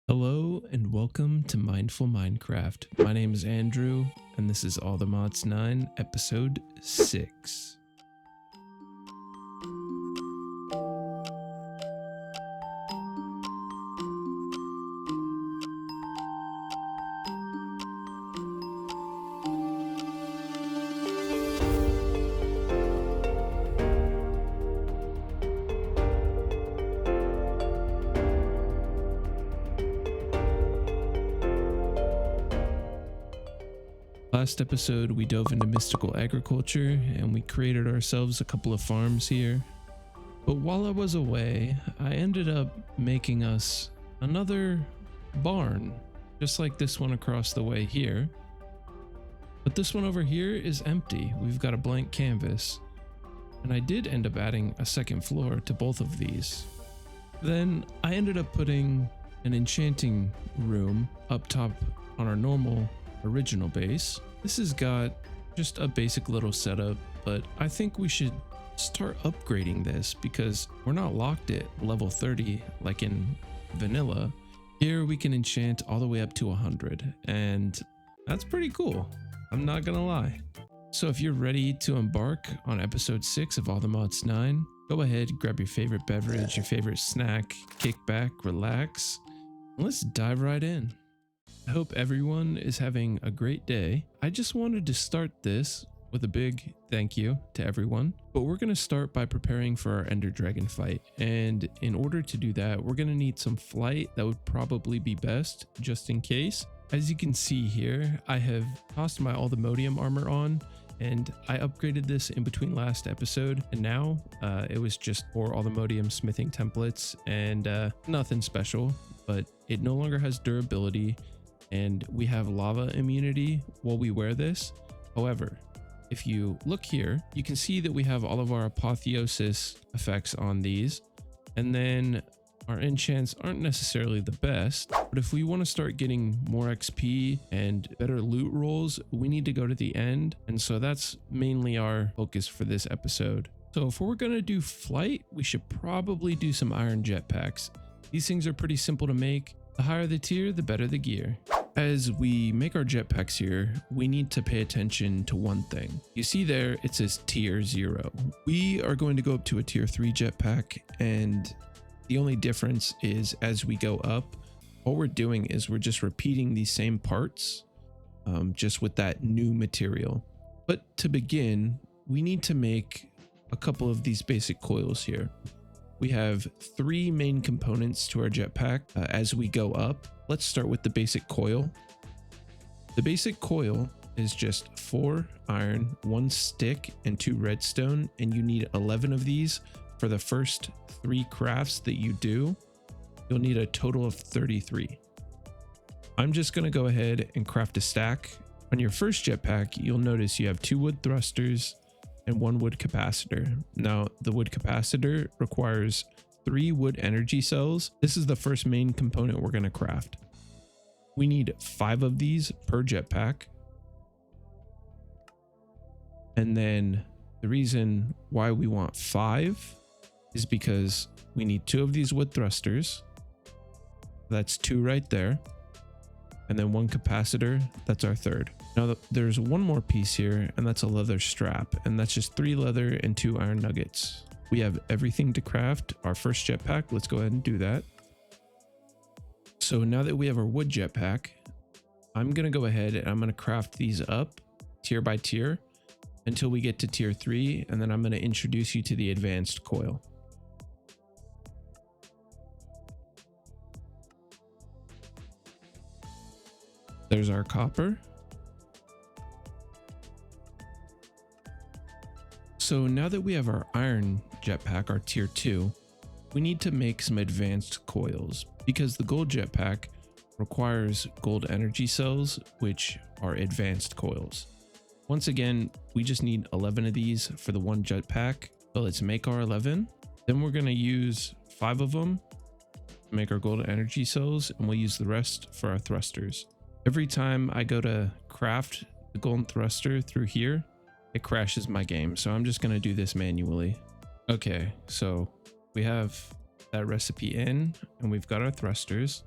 Hello and welcome to Mindful Minecraft. My name is Andrew and this is All the Mods 9, episode 6. Last episode we dove into mystical agriculture and we created ourselves a couple of farms here. But while I was away, I ended up making us another barn, just like this one across the way here. But this one over here is empty. We've got a blank canvas. And I did end up adding a second floor to both of these. Then I ended up putting an enchanting room up top on our normal original base. This has got just a basic little setup, but I think we should start upgrading this because we're not locked at level 30 like in vanilla. Here we can enchant all the way up to 100, and that's pretty cool. I'm not gonna lie. So if you're ready to embark on episode 6 of All the Mods 9, go ahead, grab your favorite beverage, your favorite snack, kick back, relax, and let's dive right in. I hope everyone is having a great day. I just wanted to start this with a big thank you to everyone, but we're going to start by preparing for our Ender Dragon fight. And in order to do that, we're going to need some flight. That would probably be best just in case. As you can see here, I have tossed my Althemodium armor on and I upgraded this in between last episode, and now it was just 4 Althemodium smithing templates and nothing special, but it no longer has durability and we have lava immunity while we wear this. However, if you look here, you can see that we have all of our apotheosis effects on these, and then our enchants aren't necessarily the best, but if we want to start getting more XP and better loot rolls, we need to go to the end, and so that's mainly our focus for this episode. So if we're going to do flight, we should probably do some iron jetpacks. These things are pretty simple to make. The higher the tier, the better the gear. As we make our jetpacks here, we need to pay attention to one thing. You see there, it says tier 0. We are going to go up to a tier 3 jetpack, and the only difference is as we go up, what we're doing is we're just repeating these same parts, just with that new material. But to begin, we need to make a couple of these basic coils here. We have 3 main components to our jetpack as we go up. Let's start with the basic coil. The basic coil is just 4 iron, 1 stick, and 2 redstone, and you need 11 of these for the first 3 crafts that you do. You'll need a total of 33. I'm just going to go ahead and craft a stack. On your first jetpack, you'll notice you have 2 wood thrusters and 1 wood capacitor. Now, the wood capacitor requires 3 wood energy cells. This is the first main component we're going to craft. We need 5 of these per jetpack. And then the reason why we want 5 is because we need 2 of these wood thrusters. That's 2 right there. And then 1 capacitor, that's our third. Now there's one more piece here, and that's a leather strap, and that's just 3 leather and 2 iron nuggets. We have everything to craft our first jetpack. Let's go ahead and do that. So now that we have our wood jetpack, I'm going to go ahead and I'm going to craft these up tier by tier until we get to tier 3, and then I'm going to introduce you to the advanced coil. There's our copper. So now that we have our iron jetpack, our tier 2, we need to make some advanced coils because the gold jetpack requires gold energy cells, which are advanced coils. Once again, we just need 11 of these for the 1 jetpack. So let's make our 11. Then we're going to use 5 of them to make our gold energy cells, and we'll use the rest for our thrusters. Every time I go to craft the golden thruster through here, it crashes my game. So I'm just going to do this manually. Okay, so we have that recipe in and we've got our thrusters.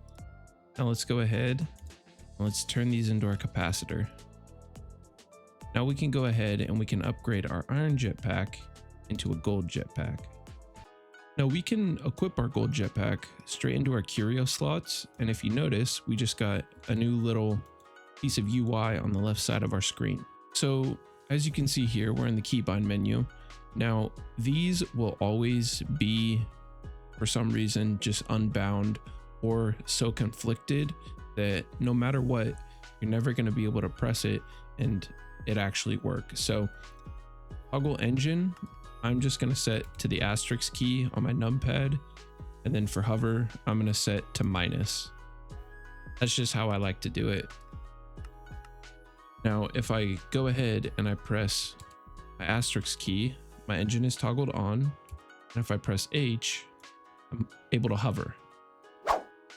Now let's go ahead and let's turn these into our capacitor. Now we can go ahead and we can upgrade our iron jetpack into a gold jetpack. Now we can equip our gold jetpack straight into our curio slots. And if you notice, we just got a new little piece of UI on the left side of our screen. So as you can see here, we're in the keybind menu. Now these will always be, for some reason, just unbound or so conflicted that no matter what, you're never going to be able to press it and it actually work. So toggle engine, I'm just going to set to the asterisk key on my numpad, and then for hover I'm going to set to minus. That's just how I like to do it. Now if I go ahead and I press my asterisk key, my engine is toggled on, and if I press H, I'm able to hover.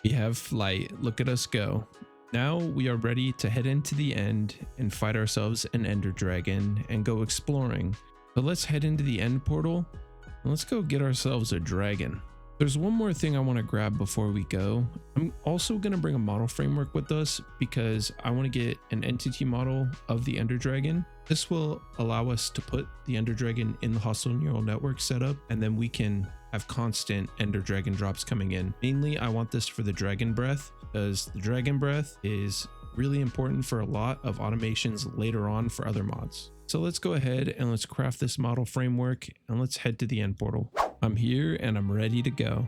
We have flight. Look at us go. Now we are ready to head into the end and fight ourselves an ender dragon and go exploring. So let's head into the end portal and let's go get ourselves a dragon. There's one more thing I want to grab before we go. I'm also going to bring a model framework with us because I want to get an entity model of the ender dragon. This will allow us to put the ender dragon in the hostile neural network setup, and then we can have constant ender dragon drops coming in. Mainly I want this for the dragon breath, because the dragon breath is really important for a lot of automations later on for other mods. So let's go ahead and let's craft this model framework and let's head to the end portal. I'm here and I'm ready to go.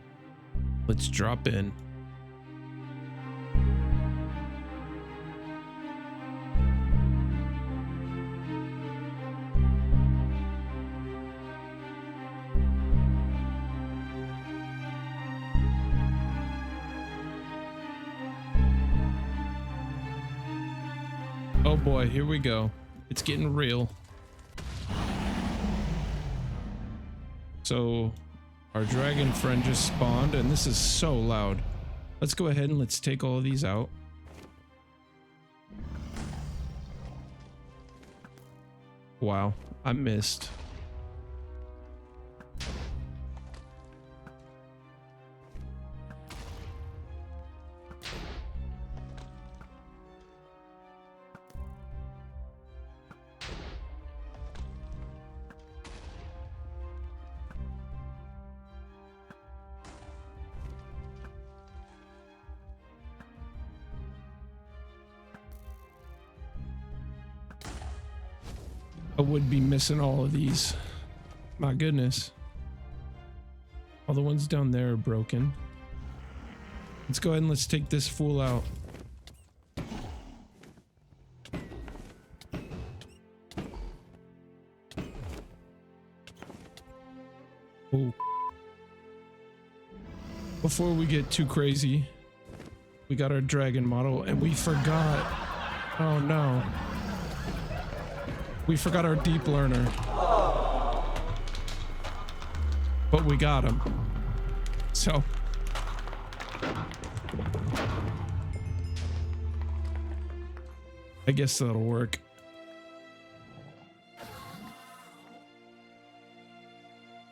Let's drop in. Oh boy, here we go. It's getting real. So our dragon friend just spawned and this is so loud. Let's go ahead and let's take all of these out. Wow, I missed. I would be missing all of these. My goodness. All the ones down there are broken. Let's go ahead and let's take this fool out. Oh. Before we get too crazy, we got our dragon model and we forgot. Oh no. We forgot our deep learner. But we got him. So. I guess that'll work.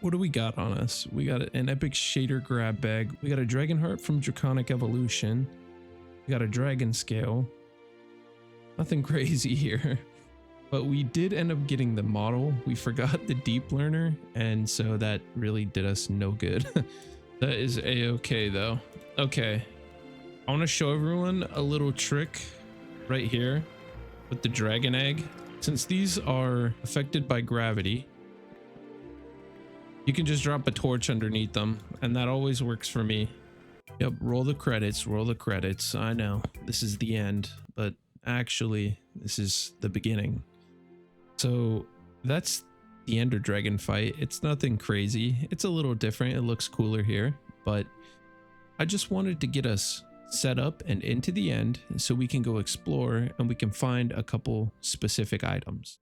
What do we got on us? We got an epic shader grab bag. We got a dragon heart from Draconic Evolution. We got a dragon scale. Nothing crazy here. But we did end up getting the model. We forgot the deep learner, and so that really did us no good. That is a-okay though. Okay, I want to show everyone a little trick right here with the dragon egg. Since these are affected by gravity, you can just drop a torch underneath them, and that always works for me. Yep, roll the credits, roll the credits. I know this is the end, but actually this is the beginning. So that's the ender dragon fight. It's nothing crazy. It's a little different. It looks cooler here, but I just wanted to get us set up and into the end so we can go explore and we can find a couple specific items.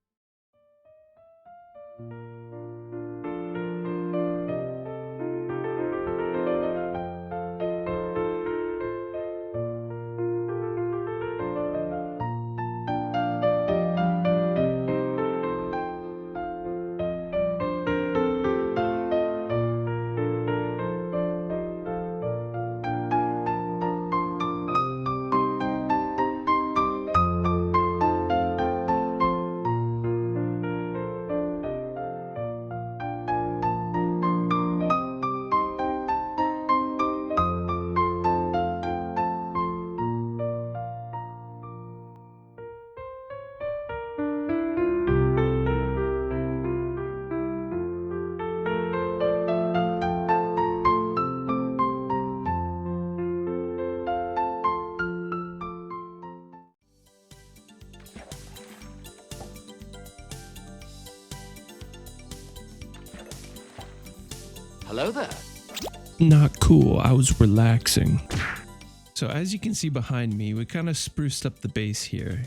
Hello there. Not cool. I was relaxing. So as you can see behind me, we kind of spruced up the base here.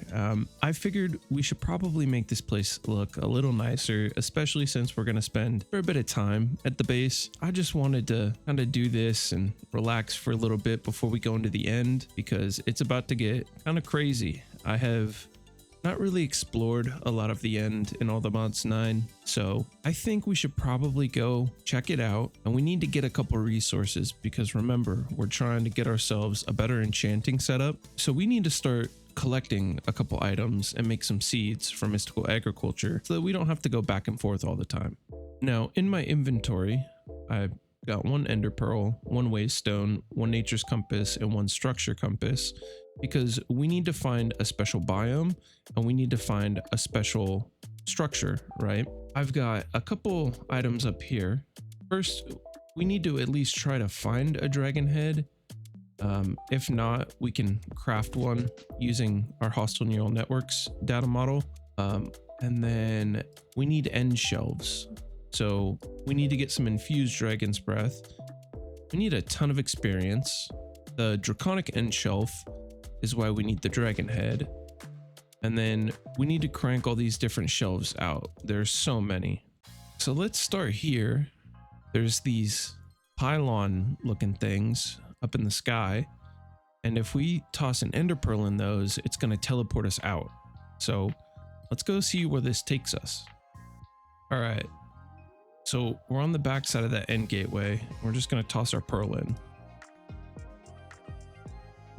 I figured we should probably make this place look a little nicer, especially since we're going to spend a bit of time at the base. I just wanted to kind of do this and relax for a little bit before we go into the end, because it's about to get kind of crazy. I have not really explored a lot of the end in all the mods 9, so I think we should probably go check it out, and we need to get a couple resources because remember, we're trying to get ourselves a better enchanting setup, so we need to start collecting a couple items and make some seeds for mystical agriculture so that we don't have to go back and forth all the time. Now in my inventory, I've got 1 ender pearl, 1 waystone, 1 nature's compass, and 1 structure compass, because we need to find a special biome and we need to find a special structure, right? I've got a couple items up here. First, we need to at least try to find a dragon head. If not, we can craft one using our hostile neural networks data model. And then we need end shelves. So we need to get some infused dragon's breath. We need a ton of experience. The draconic end shelf is why we need the dragon head. And then we need to crank all these different shelves out. There's so many. So let's start here. There's these pylon looking things up in the sky. And if we toss an ender pearl in those, it's going to teleport us out. So let's go see where this takes us. All right. So we're on the back side of that end gateway. We're just going to toss our pearl in.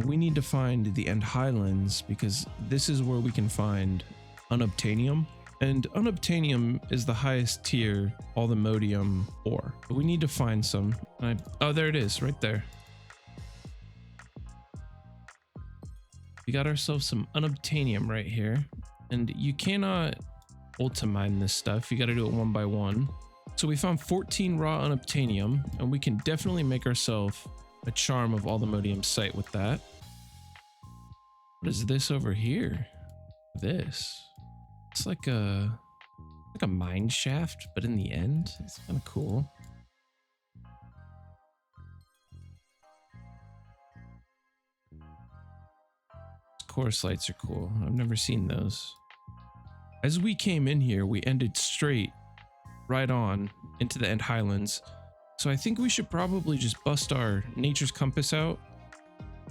We need to find the end highlands because this is where we can find unobtainium. And unobtainium is the highest tier all the modium ore. But we need to find some. Oh, there it is right there. We got ourselves some unobtainium right here. And you cannot ultimine this stuff. You got to do it 1 by 1. So we found 14 raw unobtainium, and we can definitely make ourselves a charm of all the modium site with that. What is this over here? This. It's like a mine shaft, but in the end, it's kind of cool. Course lights are cool. I've never seen those. As we came in here, we ended straight right on into the end highlands. So I think we should probably just bust our nature's compass out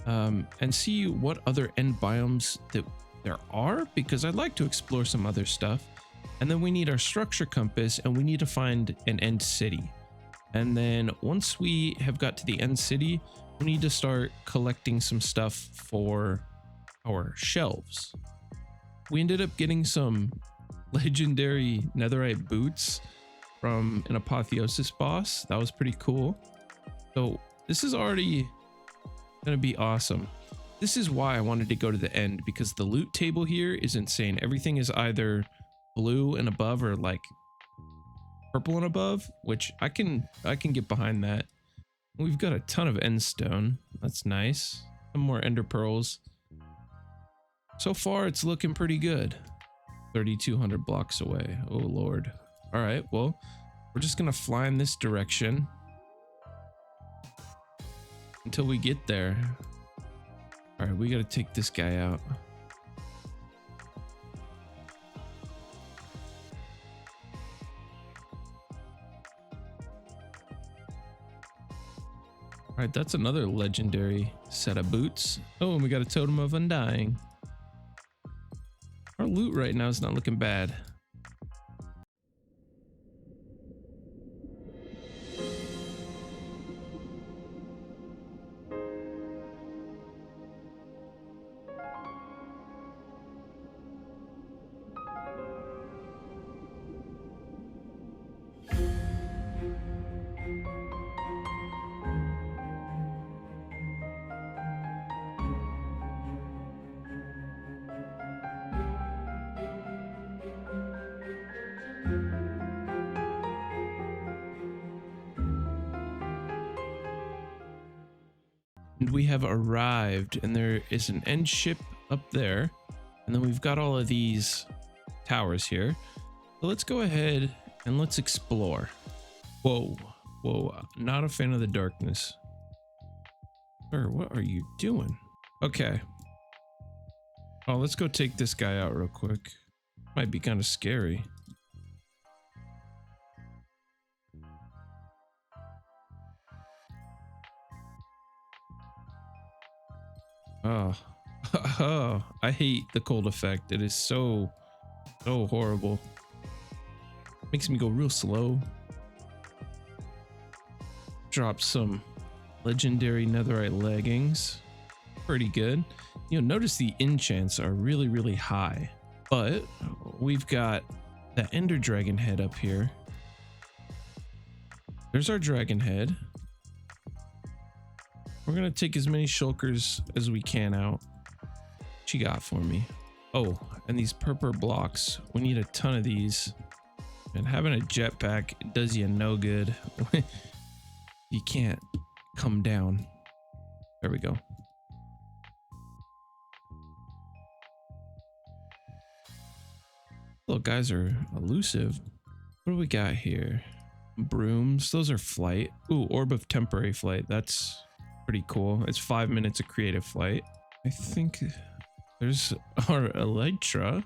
and see what other end biomes that there are, because I'd like to explore some other stuff. And then we need our structure compass, and we need to find an end city. And then once we have got to the end city, we need to start collecting some stuff for our shelves. We ended up getting some legendary netherite boots from an Apotheosis boss. That was pretty cool. So this is already gonna be awesome. This is why I wanted to go to the end, because the loot table here is insane. Everything is either blue and above or like purple and above, which I can get behind that. We've got a ton of end stone. That's nice. Some more ender pearls. So far, it's looking pretty good. 3,200 blocks away. Oh, Lord. All right, well, we're just going to fly in this direction until we get there. All right, we got to take this guy out. All right, that's another legendary set of boots. Oh, and we got a totem of undying. Our loot right now is not looking bad. And we have arrived, and there is an end ship up there, and then we've got all of these towers here. So let's go ahead and let's explore. Whoa, Whoa, not a fan of the darkness. Sir, what are you doing? Okay. Oh, let's go take this guy out real quick. Might be kind of scary. Oh. Oh, I hate the cold effect. It is so horrible. Makes me go real slow. Drop some legendary netherite leggings. Pretty good. You know, notice the enchants are really high, but we've got the ender dragon head up here. There's our dragon head. We're gonna take as many shulkers as we can out. What you got for me? Oh, and these purple blocks. We need a ton of these. And having a jetpack does you no good. You can't come down. There we go. Little guys are elusive. What do we got here? Brooms. Those are flight. Ooh, orb of temporary flight. That's pretty cool. It's 5 minutes of creative flight. I think there's our elytra.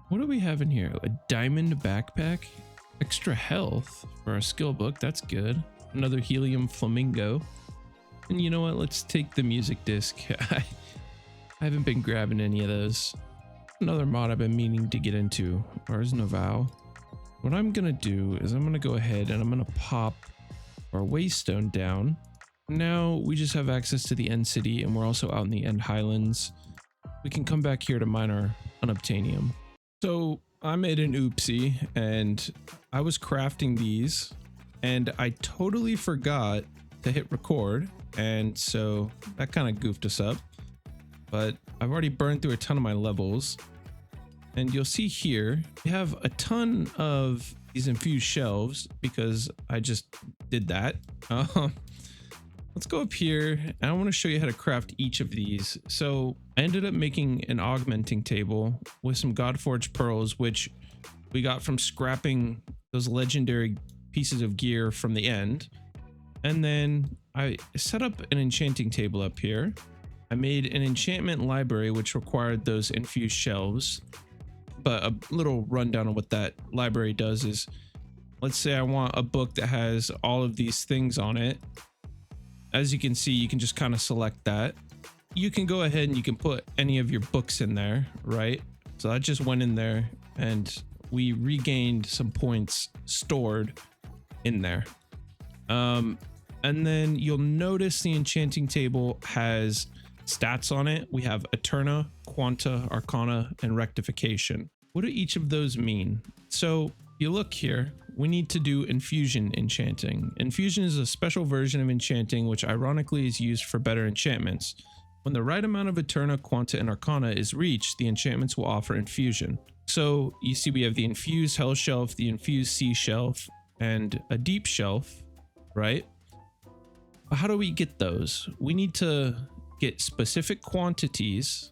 What do we have in here? A diamond backpack. Extra health for our skill book. That's good. Another helium flamingo. And you know what? Let's take the music disc. I haven't been grabbing any of those. Another mod I've been meaning to get into. Ars Noval. What I'm gonna do is I'm gonna go ahead and I'm gonna pop our waystone down. Now we just have access to the end city, and we're also out in the end highlands. We can come back here to mine our unobtainium. So I made an oopsie, and I was crafting these, and I totally forgot to hit record, and so that kind of goofed us up. But I've already burned through a ton of my levels, and you'll see here we have a ton of these infused shelves because I just did that. Let's go up here, and I want to show you how to craft each of these. So I ended up making an augmenting table with some Godforged pearls, which we got from scrapping those legendary pieces of gear from the end. And then I set up an enchanting table up here. I made an enchantment library, which required those infused shelves. But a little rundown on what that library does is, let's say I want a book that has all of these things on it. As you can see, you can just kind of select that. You can go ahead and you can put any of your books in there, right? So I just went in there and we regained some points stored in there. And then you'll notice the enchanting table has stats on it. We have Eterna, Quanta, Arcana, and Rectification. What do each of those mean? So you look here, we need to do Infusion enchanting. Infusion is a special version of enchanting, which ironically is used for better enchantments. When the right amount of Eterna, Quanta, and Arcana is reached, the enchantments will offer Infusion. So you see we have the Infused Hell Shelf, the Infused Sea Shelf, and a Deep Shelf, right? But how do we get those? We need to get specific quantities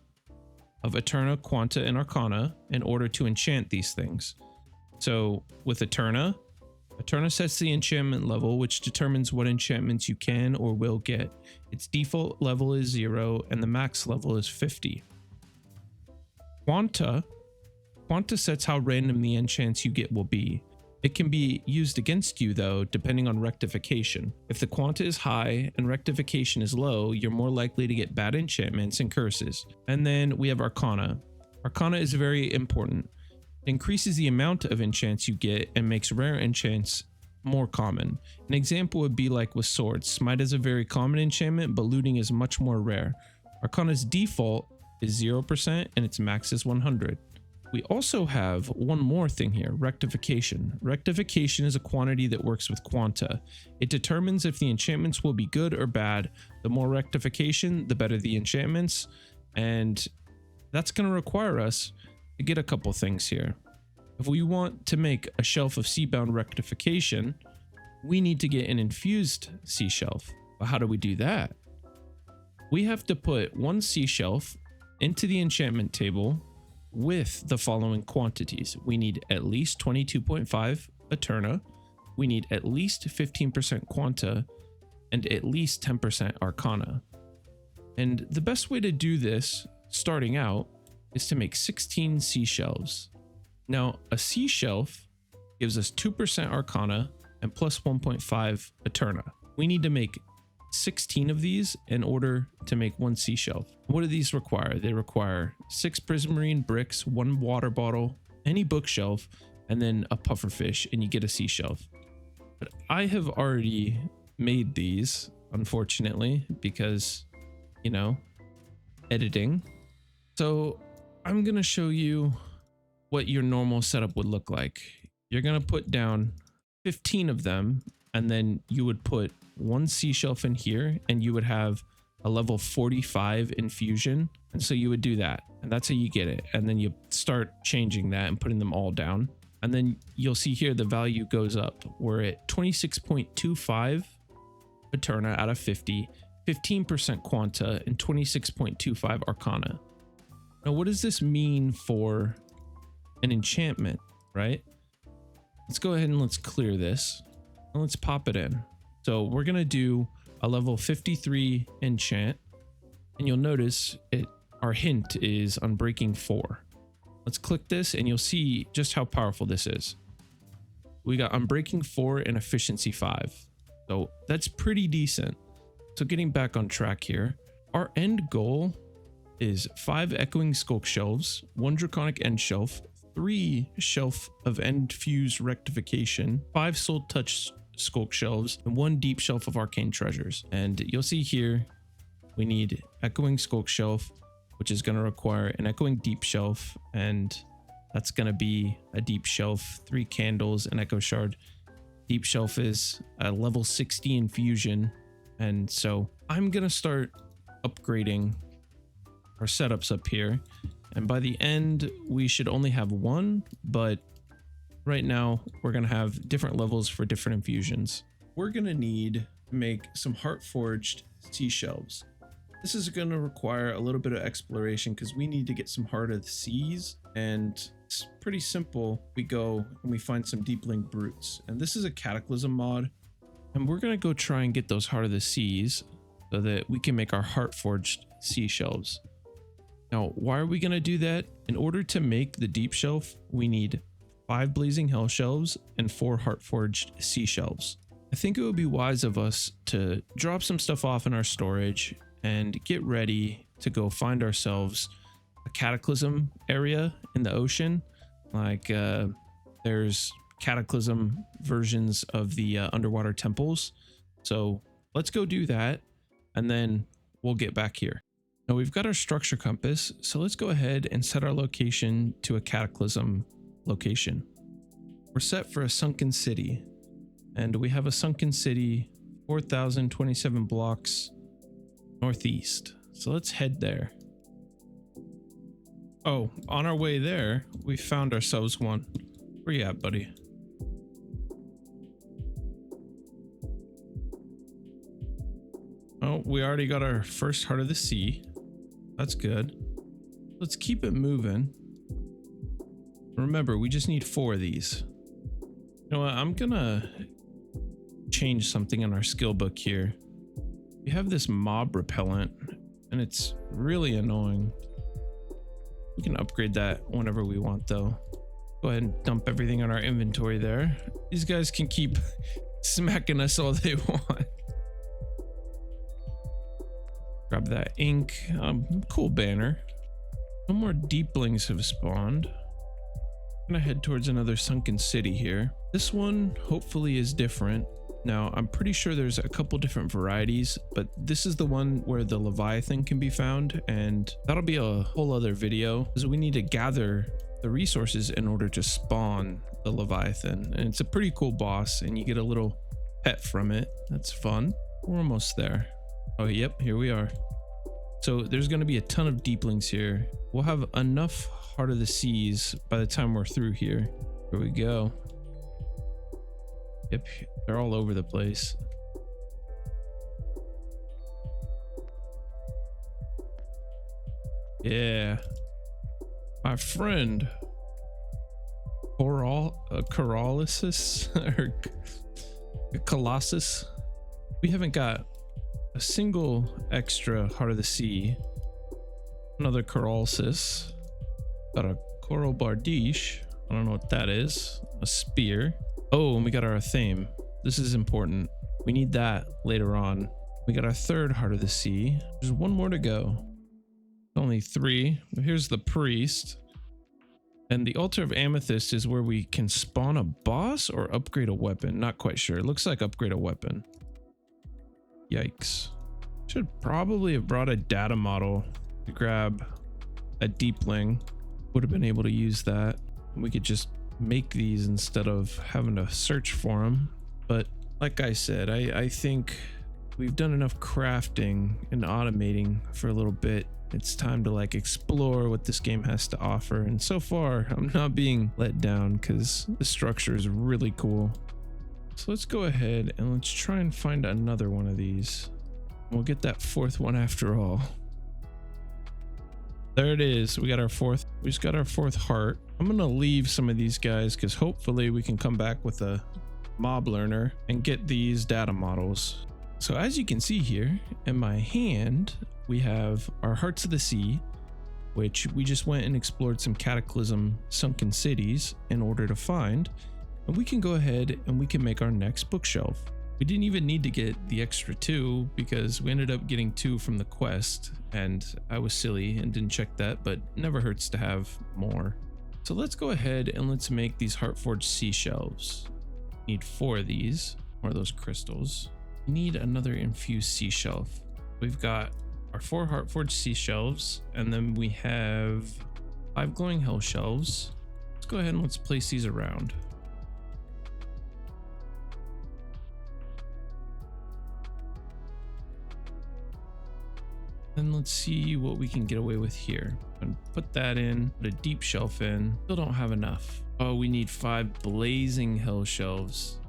of Eterna, Quanta, and Arcana in order to enchant these things. So with Eterna sets the enchantment level, which determines what enchantments you can or will get. Its default level is 0 and the max level is 50. Quanta sets how random the enchants you get will be. It can be used against you though, depending on rectification. If the quanta is high and rectification is low, you're more likely to get bad enchantments and curses. And then we have Arcana. Arcana is very important. It increases the amount of enchants you get and makes rare enchants more common. An example would be like with swords. Smite is a very common enchantment, but looting is much more rare. Arcana's default is 0% and its max is 100. We also have one more thing here, rectification. Rectification is a quantity that works with quanta. It determines if the enchantments will be good or bad. The more rectification, the better the enchantments. And that's going to require us to get a couple things here. If we want to make a shelf of seabound rectification, we need to get an infused sea shelf. But how do we do that? We have to put one sea shelf into the enchantment table with the following quantities. We need at least 22.5 Eterna, we need at least 15% quanta and at least 10% arcana. And the best way to do this starting out is to make 16 sea shelves. Now, a sea shelf gives us 2% arcana and plus 1.5 eterna. We need to make 16 of these in order to make one sea shelf. What do these require? They require 6 prismarine bricks, 1 water bottle, any bookshelf, and then a pufferfish, and you get a sea shelf. But I have already made these, unfortunately, because, you know, editing. So I'm gonna show you what your normal setup would look like. You're gonna put down 15 of them, and then you would put 1 sea shelf in here, and you would have a level 45 infusion. And so you would do that, and that's how you get it. And then you start changing that and putting them all down. And then you'll see here the value goes up. We're at 26.25 eterna out of 50, 15% quanta, and 26.25 arcana. Now, what does this mean for an enchantment, right? Let's go ahead and let's clear this. And let's pop it in. So we're going to do a level 53 enchant, and you'll notice our hint is Unbreaking 4. Let's click this and you'll see just how powerful this is. We got Unbreaking 4 and Efficiency 5. So that's pretty decent. So getting back on track here, our end goal is 5 Echoing Skulk Shelves, 1 Draconic End Shelf, 3 Shelf of End Fuse Rectification, 5 Soul Touch Skulk Shelves, and 1 Deep Shelf of Arcane Treasures. And you'll see here, we need Echoing Skulk Shelf, which is going to require an Echoing Deep Shelf, and that's going to be a Deep Shelf, 3 candles, an Echo Shard. Deep Shelf is a level 60 infusion, and so I'm going to start upgrading our setups up here, and by the end we should only have 1, but right now we're going to have different levels for different infusions. We're going to need to make some heart forged sea shelves. This is going to require a little bit of exploration because we need to get some Heart of the Seas, and it's pretty simple. We go and we find some Deepling Brutes, and this is a Cataclysm mod, and we're going to go try and get those Heart of the Seas so that we can make our heart forged sea shelves. Now, why are we going to do that? In order to make the Deep Shelf, we need 5 Blazing Hell Shelves and 4 Heart Forged Sea Shelves. I think it would be wise of us to drop some stuff off in our storage and get ready to go find ourselves a Cataclysm area in the ocean. Like there's Cataclysm versions of the underwater temples. So let's go do that, and then we'll get back here. Now we've got our structure compass, so let's go ahead and set our location to a Cataclysm location. We're set for a sunken city, and we have a sunken city 4,027 blocks northeast. So let's head there. Oh, on our way there, we found ourselves one. Where you at, buddy? Oh, we already got our first Heart of the Sea. That's good. Let's keep it moving. Remember, we just need 4 of these. You know what? I'm gonna change something in our skill book here. We have this mob repellent, and it's really annoying. We can upgrade that whenever we want, though. Go ahead and dump everything in our inventory there. These guys can keep smacking us all they want. Grab that ink. Cool banner. No more deeplings have spawned. I'm gonna head towards another sunken city here. This one hopefully is different. Now, I'm pretty sure there's a couple different varieties, but this is the one where the Leviathan can be found, and that'll be a whole other video because we need to gather the resources in order to spawn the Leviathan. And it's a pretty cool boss, and you get a little pet from it. That's fun. We're almost there. Oh, yep, here we are. So there's going to be a ton of deeplings here. We'll have enough Heart of the Seas by the time we're through here. Here we go. Yep, they're all over the place. Yeah. My friend. Paralysis? Or a Colossus. We haven't got a single extra Heart of the Sea. Another Coralsis. Got a Coral Bardiche. I don't know what that is. A spear. Oh, and we got our Thame. This is important. We need that later on. We got our third Heart of the Sea. There's one more to go. Only 3. Here's the priest. And the Altar of Amethyst is where we can spawn a boss or upgrade a weapon. Not quite sure. It looks like upgrade a weapon. Yikes. Should probably have brought a data model to grab a deepling. Would have been able to use that. We could just make these instead of having to search for them. But like I said, I think we've done enough crafting and automating for a little bit. It's time to like explore what this game has to offer. And so far, I'm not being let down because the structure is really cool. So let's go ahead and let's try and find another one of these. We'll get that 4th one after all. There it is. We got our 4th. We just got our 4th heart. I'm going to leave some of these guys because hopefully we can come back with a mob learner and get these data models. So as you can see here in my hand, we have our Hearts of the Sea, which we just went and explored some Cataclysm sunken cities in order to find. And we can go ahead and we can make our next bookshelf. We didn't even need to get the extra 2 because we ended up getting 2 from the quest, and I was silly and didn't check that, but never hurts to have more. So let's go ahead and let's make these Heartforged sea shelves. Need 4 of these, or those crystals. We need another infused sea shelf. We've got our 4 Heartforged sea shelves, and then we have 5 glowing hell shelves. Let's go ahead and let's place these around. And let's see what we can get away with here. And put that in, put a deep shelf in. Still don't have enough. Oh, we need 5 blazing hell shelves.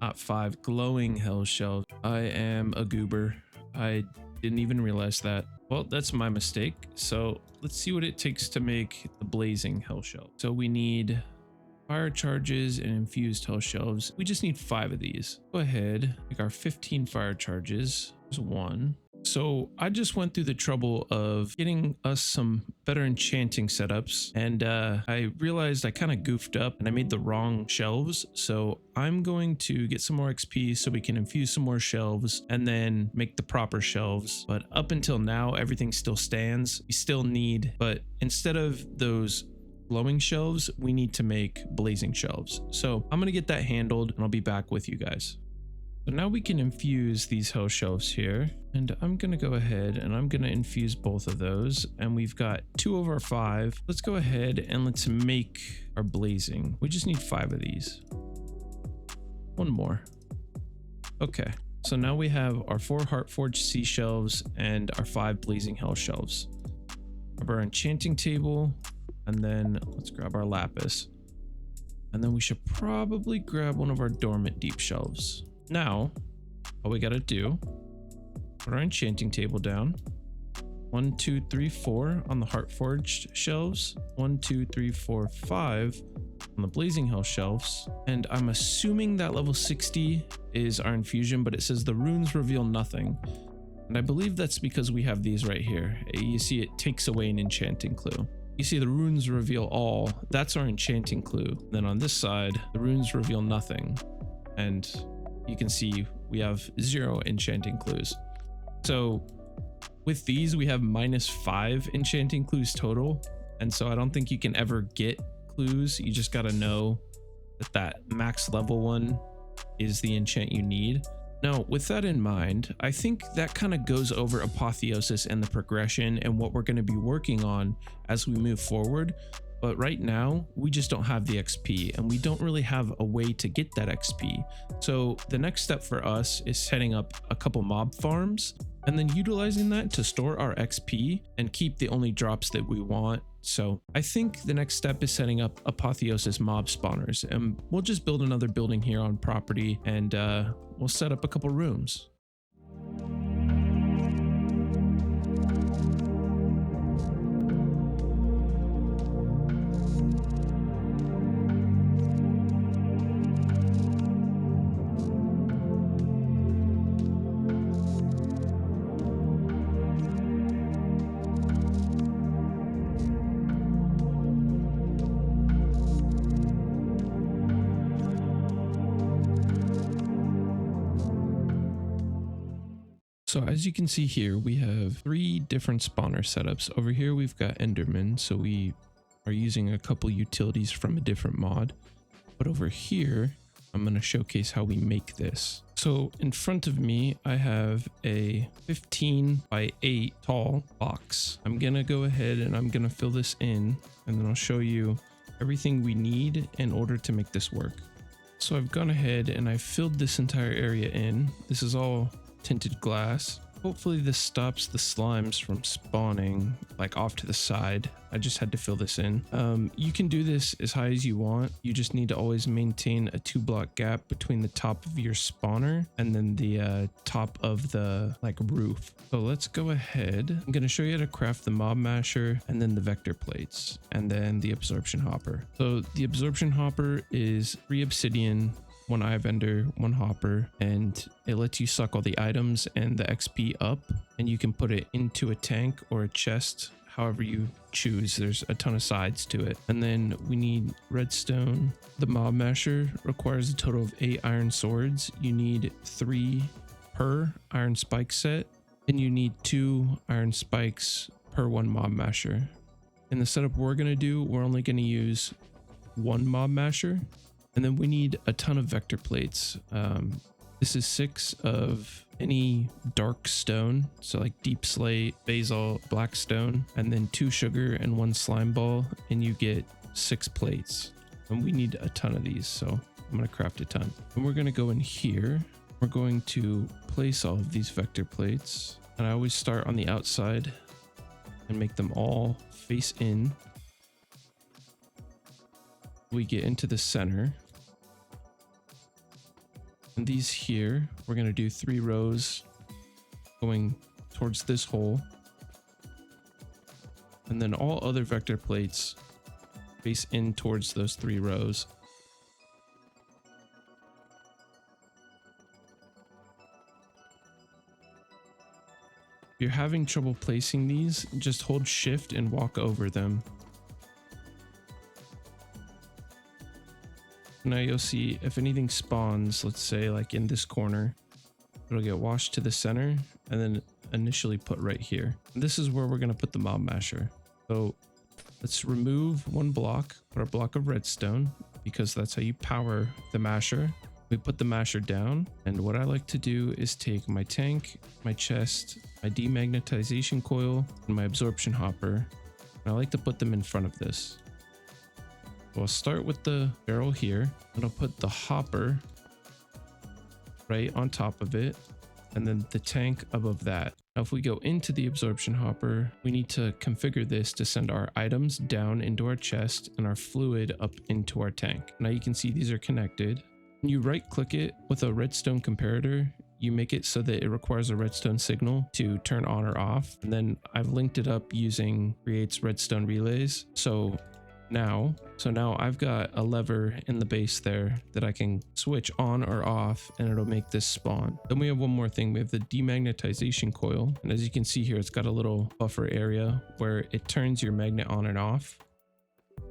Not 5 glowing hell shelves. I am a goober. I didn't even realize that. Well, that's my mistake. So let's see what it takes to make the blazing hell shelf. So we need fire charges and infused hell shelves. We just need 5 of these. Go ahead, make our 15 fire charges. There's 1. So I just went through the trouble of getting us some better enchanting setups, and I realized I kind of goofed up and I made the wrong shelves. So I'm going to get some more XP so we can infuse some more shelves and then make the proper shelves. But up until now, everything still stands. We still need, but instead of those glowing shelves, we need to make blazing shelves. So I'm going to get that handled and I'll be back with you guys. So now we can infuse these hell shelves here, and I'm going to go ahead and I'm going to infuse both of those, and we've got 2 of our 5. Let's go ahead and let's make our blazing. We just need 5 of these. 1 more. Okay, so now we have our 4 Heartforged sea shelves and our 5 blazing hell shelves. Grab our enchanting table, and then let's grab our lapis. And then we should probably grab one of our dormant deep shelves. Now, all we gotta do, put our enchanting table down. 1, 2, 3, 4 on the Heartforged shelves. 1, 2, 3, 4, 5 on the blazing hell shelves. And I'm assuming that level 60 is our infusion, but it says the runes reveal nothing. And I believe that's because we have these right here. You see, it takes away an enchanting clue. You see the runes reveal all. That's our enchanting clue. Then on this side, the runes reveal nothing. And you can see we have 0 enchanting clues. So with these, we have -5 enchanting clues total. And so I don't think you can ever get clues. You just got to know that that max level one is the enchant you need. Now, with that in mind, I think that kind of goes over Apotheosis and the progression and what we're going to be working on as we move forward. But right now, we just don't have the XP, and we don't really have a way to get that XP. So the next step for us is setting up a couple mob farms and then utilizing that to store our XP and keep the only drops that we want. So I think the next step is setting up Apotheosis mob spawners, and we'll just build another building here on property, and we'll set up a couple rooms. So as you can see here, we have 3 different spawner setups. Over here, we've got Enderman. So we are using a couple utilities from a different mod. But over here, I'm going to showcase how we make this. So in front of me, I have a 15 by 8 tall box. I'm going to go ahead and I'm going to fill this in, and then I'll show you everything we need in order to make this work. So I've gone ahead and I've filled this entire area in. This is all tinted glass. Hopefully this stops the slimes from spawning like off to the side. I just had to fill this in. You can do this as high as you want. You just need to always maintain a 2-block gap between the top of your spawner and then the top of the like roof. So let's go ahead. I'm going to show you how to craft the mob masher and then the vector plates and then the absorption hopper. So the absorption hopper is 3 obsidian, 1 eye vendor, 1 hopper, and it lets you suck all the items and the XP up, and you can put it into a tank or a chest, however you choose. There's a ton of sides to it. And then we need redstone. The mob masher requires a total of 8 iron swords. You need 3 per iron spike set, and you need 2 iron spikes per 1 mob masher. In the setup we're going to do, we're only going to use 1 mob masher. And then we need a ton of vector plates. This is 6 of any dark stone. So like deep slate, basalt, black stone, and then 2 sugar and 1 slime ball. And you get 6 plates. And we need a ton of these. So I'm going to craft a ton. And we're going to go in here. We're going to place all of these vector plates. And I always start on the outside and make them all face in. We get into the center, and these here, we're going to do 3 rows going towards this hole, and then all other vector plates face in towards those 3 rows. If you're having trouble placing these, just hold shift and walk over them. Now you'll see if anything spawns, let's say like in this corner, it'll get washed to the center and then initially put right here. And this is where we're going to put the mob masher. So let's remove 1 block, put a block of redstone, because that's how you power the masher. We put the masher down, and what I like to do is take my tank, my chest, my demagnetization coil, and my absorption hopper, and I like to put them in front of this. So I'll start with the barrel here, and I'll put the hopper right on top of it, and then the tank above that. Now, if we go into the absorption hopper, we need to configure this to send our items down into our chest and our fluid up into our tank. Now you can see these are connected. When you right click it with a redstone comparator, you make it so that it requires a redstone signal to turn on or off. And then I've linked it up using creates redstone relays. So now I've got a lever in the base there that I can switch on or off, and it'll make this spawn. Then we have one more thing. We have the demagnetization coil, and as you can see here, it's got a little buffer area where it turns your magnet on and off,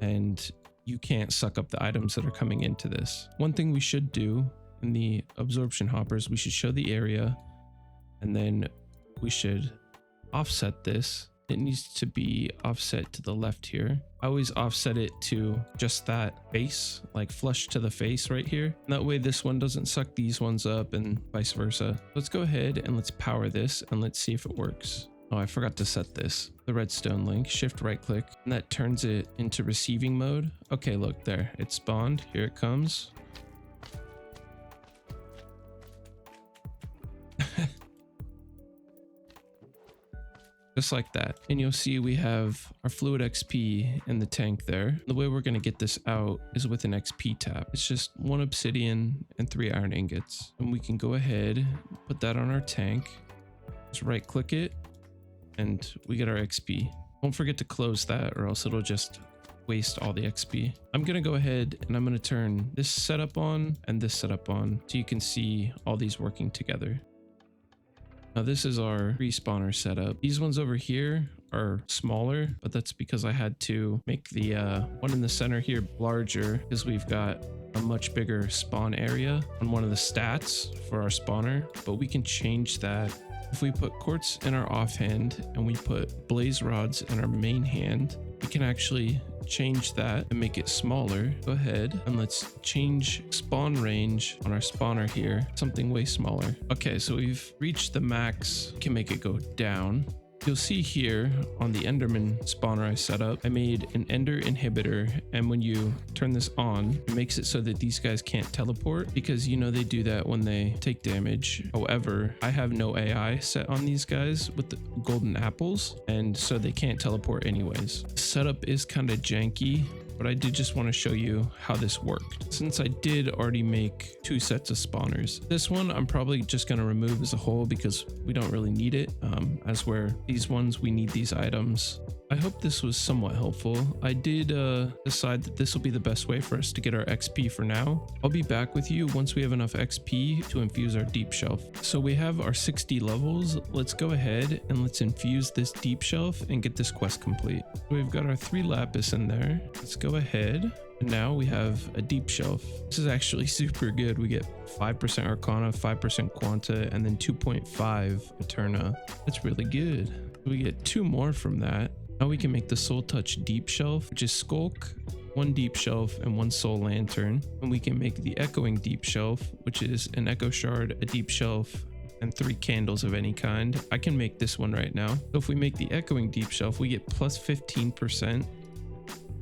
and you can't suck up the items that are coming into this. One thing we should do in the absorption hoppers, we should show the area, and then we should offset this. It needs to be offset to the left here. I always offset it to just that face, like flush to the face right here. And that way this one doesn't suck these ones up and vice versa. Let's go ahead and let's power this and let's see if it works. Oh, I forgot to set this. The redstone link, shift right click, and that turns it into receiving mode. Okay, look there, it spawned. Here it comes. Just like that. And you'll see we have our fluid XP in the tank there. The way we're going to get this out is with an XP tap. It's just 1 obsidian and 3 iron ingots. And we can go ahead, put that on our tank, just right click it, and we get our XP. Don't forget to close that or else it'll just waste all the XP. I'm going to go ahead and I'm going to turn this setup on and this setup on so you can see all these working together. Now this is our respawner setup. These ones over here are smaller, but that's because I had to make the one in the center here larger because we've got a much bigger spawn area on one of the stats for our spawner, but we can change that If we put quartz in our offhand and we put blaze rods in our main hand, we can actually change that and make it smaller. Go ahead and let's change spawn range on our spawner here, something way smaller. Okay, so we've reached the max. We can make it go down. You'll see here on the Enderman spawner I set up, I made an Ender inhibitor, and when you turn this on, it makes it so that these guys can't teleport, because you know they do that when they take damage. However, I have no AI set on these guys with the golden apples, and so they can't teleport anyways. Setup is kind of janky, but I did just want to show you how this worked. Since I did already make 2 sets of spawners, this one I'm probably just going to remove as a whole because we don't really need it, as where these ones we need these items. I hope this was somewhat helpful. I did decide that this will be the best way for us to get our XP for now. I'll be back with you once we have enough XP to infuse our deep shelf. So we have our 60 levels. Let's go ahead and let's infuse this deep shelf and get this quest complete. We've got our 3 lapis in there. Let's go ahead. And now we have a deep shelf. This is actually super good. We get 5% Arcana, 5% Quanta, and then 2.5 Eterna. That's really good. We get 2 more from that. Now we can make the Soul Touch Deep Shelf, which is Skulk, 1 Deep Shelf, and 1 Soul Lantern. And we can make the Echoing Deep Shelf, which is an Echo Shard, a Deep Shelf, and 3 candles of any kind. I can make this one right now. So if we make the Echoing Deep Shelf, we get plus 15%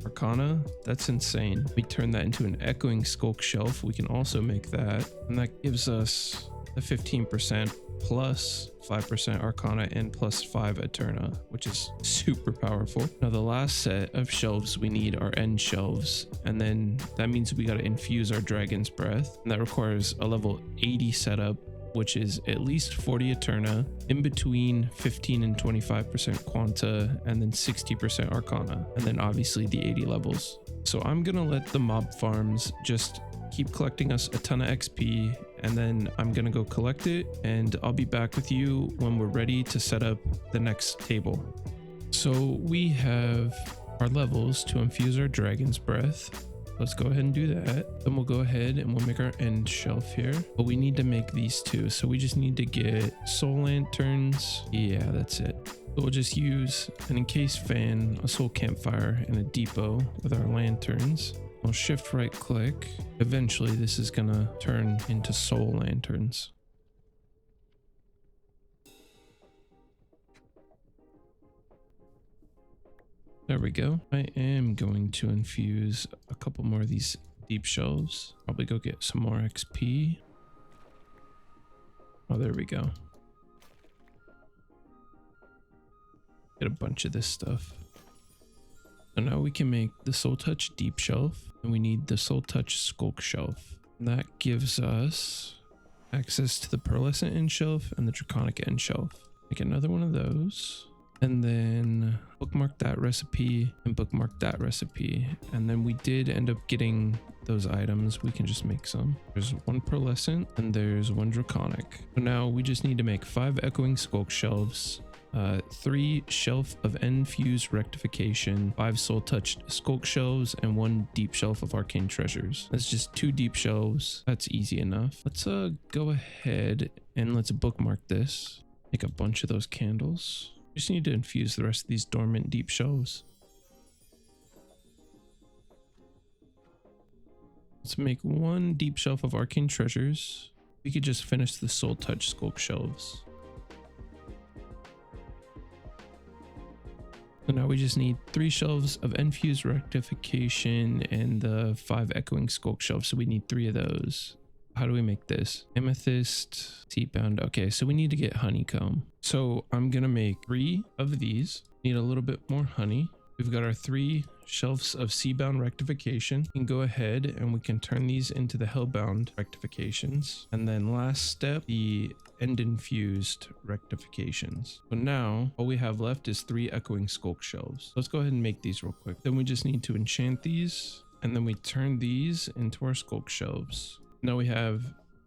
Arcana. That's insane. We turn that into an Echoing Skulk Shelf. We can also make that, and that gives us the 15% plus 5% Arcana and plus 5 Eterna, which is super powerful. Now the last set of shelves we need are end shelves, and then that means we got to infuse our Dragon's Breath, and that requires a level 80 setup, which is at least 40 Eterna, in between 15 and 25% Quanta, and then 60% Arcana, and then obviously the 80 levels. So I'm gonna let the mob farms just keep collecting us a ton of XP, and then I'm gonna go collect it, and I'll be back with you when we're ready to set up the next table. So we have our levels to infuse our Dragon's Breath. Let's go ahead and do that. Then we'll go ahead and we'll make our end shelf here, but we need to make these 2. So we just need to get soul lanterns. Yeah, that's it. So we'll just use an encased fan, a soul campfire, and a depot with our lanterns. I'll shift right click. Eventually this is gonna turn into soul lanterns. There we go. I am going to infuse a couple more of these deep shelves. Probably go get some more XP. Oh, there we go. Get a bunch of this stuff. So now we can make the Soul Touch Deep Shelf, and we need the Soul Touch Skulk Shelf. And that gives us access to the Pearlescent End Shelf and the Draconic End Shelf. Make another one of those, and then bookmark that recipe and bookmark that recipe. And then we did end up getting those items. We can just make some. There's 1 Pearlescent and there's 1 Draconic. So now we just need to make 5 Echoing Skulk Shelves, 3 Shelf of Enfused Rectification, 5 Soul Touched Skulk Shelves, and 1 Deep Shelf of Arcane Treasures. That's just 2 deep shelves. That's easy enough. Let's go ahead and let's bookmark this. Make a bunch of those candles. Just need to infuse the rest of these dormant deep shelves. Let's make 1 Deep Shelf of Arcane Treasures. We could just finish the Soul Touch Skulk Shelves. So now we just need 3 shelves of Enfused Rectification and the 5 Echoing Skulk Shelves. So we need 3 of those. How do we make this? Amethyst, Seabound. Okay, so we need to get honeycomb. So I'm gonna make 3 of these. Need a little bit more honey. We've got our 3 shelves of Seabound Rectification. We can go ahead and we can turn these into the Hellbound Rectifications. And then last step, the End Infused Rectifications. So now all we have left is 3 Echoing Skulk Shelves. Let's go ahead and make these real quick. Then we just need to enchant these, and then we turn these into our Skulk Shelves. Now we have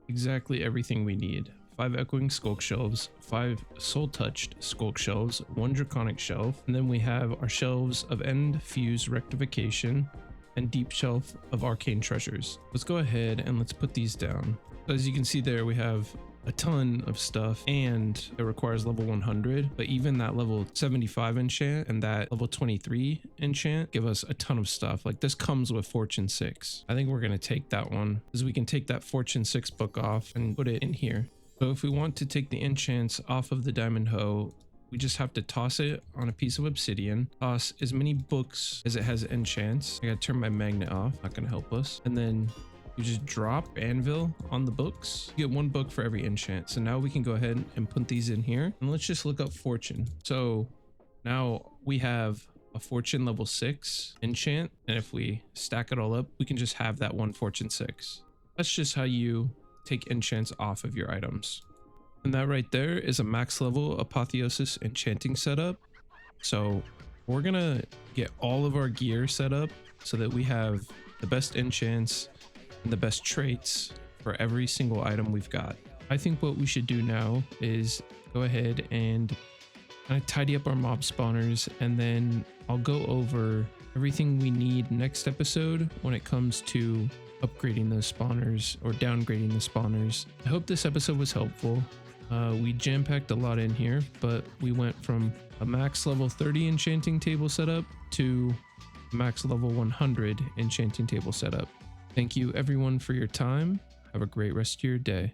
exactly everything we need. 5 Echoing Skulk Shelves, 5 Soul Touched Skulk Shelves, 1 Draconic Shelf, and then we have our shelves of End Fused Rectification and Deep Shelf of Arcane Treasures. Let's go ahead and let's put these down. So as you can see there, we have a ton of stuff and it requires level 100, but even that level 75 enchant and that level 23 enchant give us a ton of stuff. Like this comes with Fortune 6. I think we're going to take that one because we can take that Fortune 6 book off and put it in here. So if we want to take the enchants off of the diamond hoe, we just have to toss it on a piece of obsidian, toss as many books as it has enchants. I gotta turn my magnet off, not gonna help us. And then you just drop anvil on the books. You get 1 book for every enchant. So now we can go ahead and put these in here and let's just look up fortune. So now we have a fortune level 6 enchant. And if we stack it all up, we can just have that 1 fortune 6. That's just how you take enchants off of your items. And that right there is a max level Apotheosis Enchanting setup. So we're gonna get all of our gear set up so that we have the best enchants and the best traits for every single item we've got. I think what we should do now is go ahead and kind of tidy up our mob spawners, and then I'll go over everything we need next episode when it comes to upgrading those spawners or downgrading the spawners. I hope this episode was helpful. We jam-packed a lot in here, but we went from a max level 30 enchanting table setup to max level 100 enchanting table setup. Thank you everyone for your time. Have a great rest of your day.